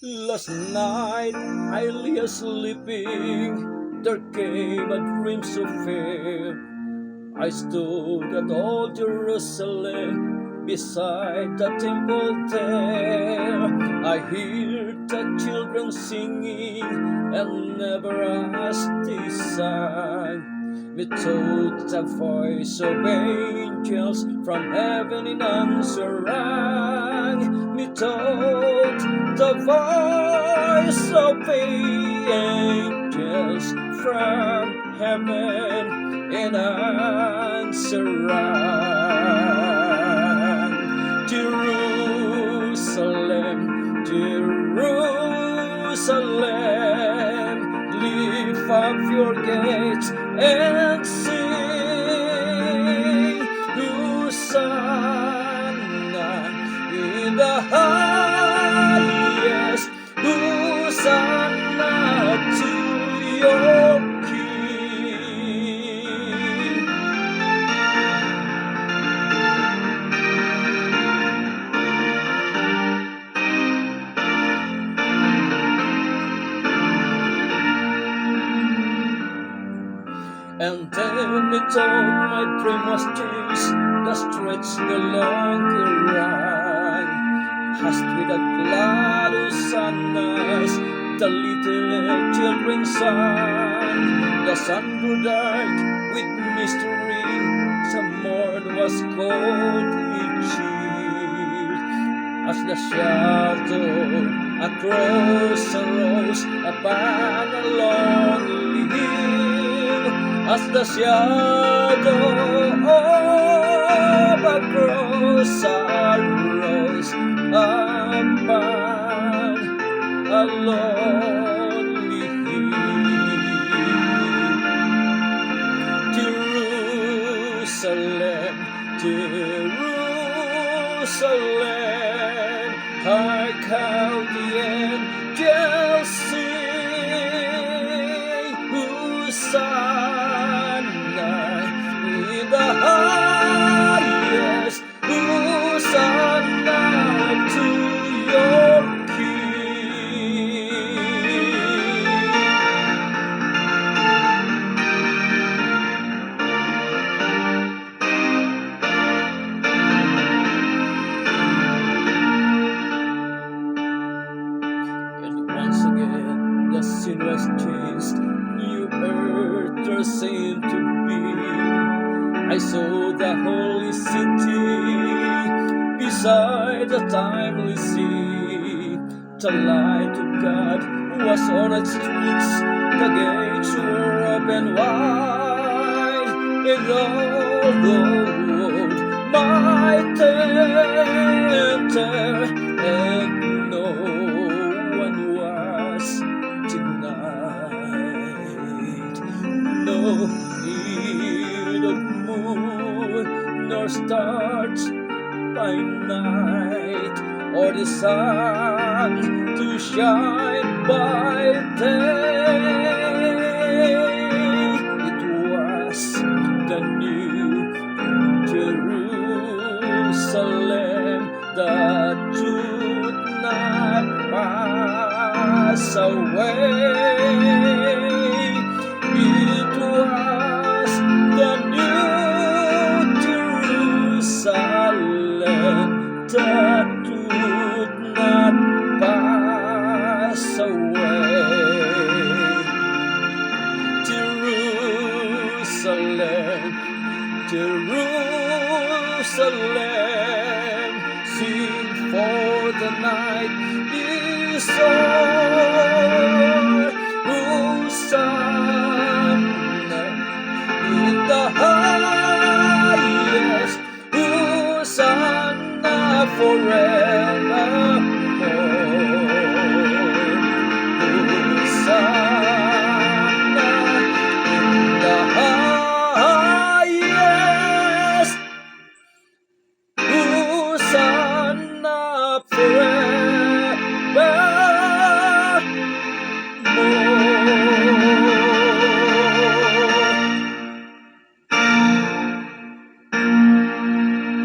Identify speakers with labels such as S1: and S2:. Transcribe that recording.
S1: Last night I lay sleeping, there came a dream so fair. I stood at old Jerusalem, beside the temple there. I heard the children singing, and never as they sang. Methought the voice of angels from heaven in answer rang. Methought the voice of angels from heaven in answer rang. Jerusalem, Jerusalem, lift up your gates and sing, Hosanna in the highest, Hosanna to your King. And then methought my dream was changed, the streets no longer rang. Hushed with a glad hosannas, the little children sang. The sun grew dark with mystery, some morn was cold and chill. As the shadow across a rose upon a lonely hill, as the shadow of a cross arose upon a lonely hill. Jerusalem, Jerusalem, hark how the angels sing, Hosanna in the highest, Hosanna to your King. And once again the scene was changed, new earth there seemed to be. I saw the holy city beside the timely sea. The light of God was on its streets, the gates were open wide, and all the world might enter, and no one was denied. No need of moon nor stars by night, or the sun to shine by day. It was the new Jerusalem that should not pass away. It was the new Jerusalem that would not pass away. Jerusalem, Jerusalem, sing for the night is o'er. Hosanna in the highest, Hosanna forever.